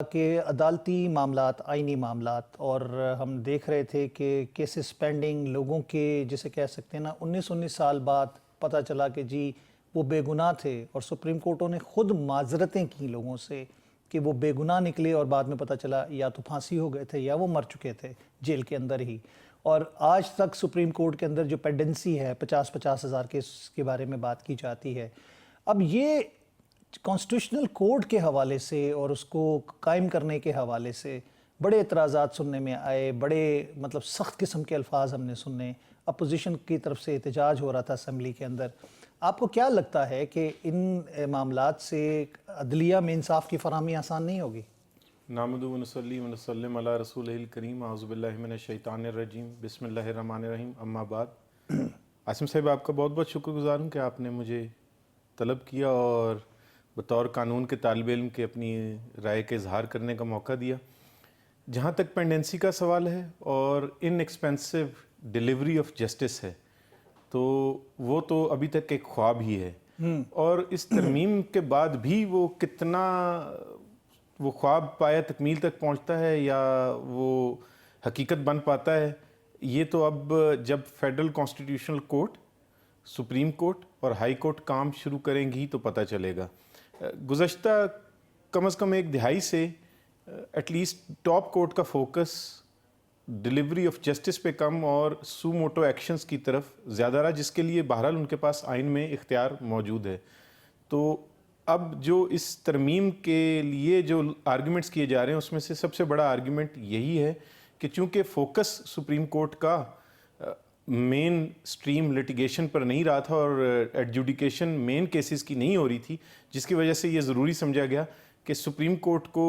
کہ عدالتی معاملات، آئینی معاملات، اور ہم دیکھ رہے تھے کہ کیسز پینڈنگ لوگوں کے، جسے کہہ سکتے ہیں نا، 19 سال بعد پتہ چلا کہ جی وہ بے گناہ تھے، اور سپریم کورٹوں نے خود معذرتیں کی لوگوں سے کہ وہ بے گناہ نکلے، اور بعد میں پتہ چلا یا تو پھانسی ہو گئے تھے یا وہ مر چکے تھے جیل کے اندر ہی۔ اور آج تک سپریم کورٹ کے اندر جو پینڈنسی ہے 50 ہزار کیس کے بارے میں بات کی جاتی ہے۔ اب یہ کانسٹیٹیوشنل کورٹ کے حوالے سے اور اس کو قائم کرنے کے حوالے سے بڑے اعتراضات سننے میں آئے، بڑے سخت قسم کے الفاظ ہم نے سنے، اپوزیشن کی طرف سے احتجاج ہو رہا تھا اسمبلی کے اندر۔ آپ کو کیا لگتا ہے کہ ان معاملات سے عدلیہ میں انصاف کی فراہمی آسان نہیں ہوگی؟ نحمدہ و نصلی و نسلم علی رسولہ الکریم، اعوذ باللہ من الشیطان الرجیم، بسم اللہ الرحمن الرحیم، اما بعد۔ عاصم صاحب، آپ کا بہت بہت شکر گزار ہوں کہ آپ نے مجھے طلب کیا اور بطور قانون کے طالب علم کے اپنی رائے کے اظہار کرنے کا موقع دیا۔ جہاں تک پینڈنسی کا سوال ہے اور ان ایکسپینسو ڈیلیوری آف جسٹس ہے، تو وہ تو ابھی تک ایک خواب ہی ہے، اور اس ترمیم کے بعد بھی وہ کتنا وہ خواب پایا تکمیل تک پہنچتا ہے یا وہ حقیقت بن پاتا ہے، یہ تو اب جب federal constitutional court, supreme court اور ہائی کورٹ کام شروع کریں گی تو پتہ چلے گا۔ گزشتہ کم از کم ایک دہائی سے ایٹ لیسٹ ٹاپ کورٹ کا فوکس ڈیلیوری آف جسٹس پہ کم اور سو موٹو ایکشنز کی طرف زیادہ رہا، جس کے لیے بہرحال ان کے پاس آئین میں اختیار موجود ہے۔ تو اب جو اس ترمیم کے لیے جو آرگیومنٹس کیے جا رہے ہیں، اس میں سے سب سے بڑا آرگیومنٹ یہی ہے کہ چونکہ فوکس سپریم کورٹ کا مین سٹریم لیٹیگیشن پر نہیں رہا تھا اور ایڈجوڈیکیشن مین کیسز کی نہیں ہو رہی تھی، جس کی وجہ سے یہ ضروری سمجھا گیا کہ سپریم کورٹ کو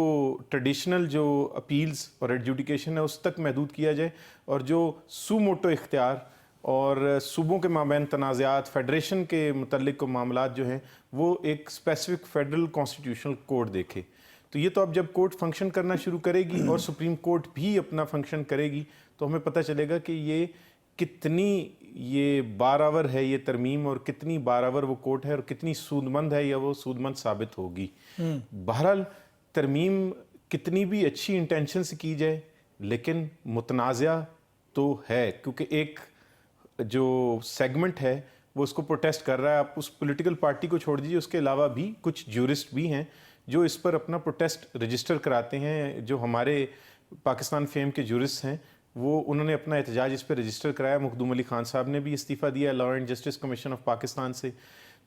ٹریڈیشنل جو اپیلز اور ایڈجوڈیکیشن ہے اس تک محدود کیا جائے، اور جو سو موٹو اختیار اور صوبوں کے مابین تنازعات، فیڈریشن کے متعلق معاملات جو ہیں، وہ ایک اسپیسیفک فیڈرل کانسٹیٹیوشنل کورٹ دیکھے۔ تو یہ تو اب جب کورٹ فنکشن کرنا شروع کرے گی اور سپریم کورٹ بھی اپنا فنکشن کرے گی، تو ہمیں پتہ چلے گا کہ یہ کتنی یہ بارآور ہے یہ ترمیم، اور کتنی بارآور وہ کورٹ ہے، اور کتنی سودمند ہے یا وہ سودمند ثابت ہوگی۔ بہرحال ترمیم کتنی بھی اچھی انٹینشن سے کی جائے، لیکن متنازع تو ہے، کیونکہ ایک جو سیگمنٹ ہے وہ اس کو پروٹیسٹ کر رہا ہے۔ آپ اس پولیٹیکل پارٹی کو چھوڑ دیجیے، اس کے علاوہ بھی کچھ جورسٹ بھی ہیں جو اس پر اپنا پروٹیسٹ رجسٹر کراتے ہیں۔ جو ہمارے پاکستان فیم کے جورسٹ ہیں، وہ انہوں نے اپنا احتجاج اس پہ رجسٹر کرایا۔ مخدوم علی خان صاحب نے بھی استعفیٰ دیا law and justice commission of Pakistan سے۔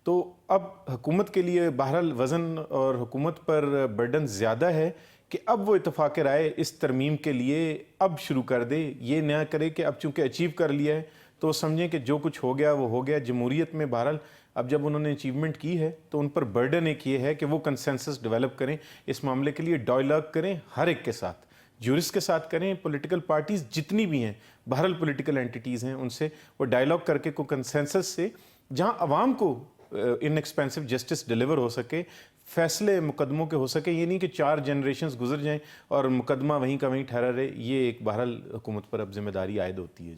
تو اب حکومت کے لیے بہرحال وزن اور حکومت پر برڈن زیادہ ہے کہ اب وہ اتفاق رائے اس ترمیم کے لیے اب شروع کر دے، یہ نہ کرے کہ اب چونکہ اچیو کر لیا ہے تو سمجھیں کہ جو کچھ ہو گیا وہ ہو گیا۔ جمہوریت میں بہرحال اب جب انہوں نے اچیومنٹ کی ہے تو ان پر برڈن ایک یہ ہے کہ وہ کنسنسس ڈیولپ کریں، اس معاملے کے لیے ڈائیلاگ کریں ہر ایک کے ساتھ، جورسٹ کے ساتھ کریں، پولیٹیکل پارٹیز جتنی بھی ہیں، بہرحال پولیٹیکل اینٹیٹیز ہیں، ان سے وہ ڈائیلاگ کر کے کوئی کنسنسس سے جہاں عوام کو ان ایکسپینسو جسٹس ڈیلیور ہو سکے، فیصلے مقدموں کے ہو سکے، یہ نہیں کہ 4 جنریشنز گزر جائیں اور مقدمہ وہیں کا وہیں ٹھہرا رہے۔ یہ ایک بہرحال حکومت پر اب ذمہ داری عائد ہوتی ہے۔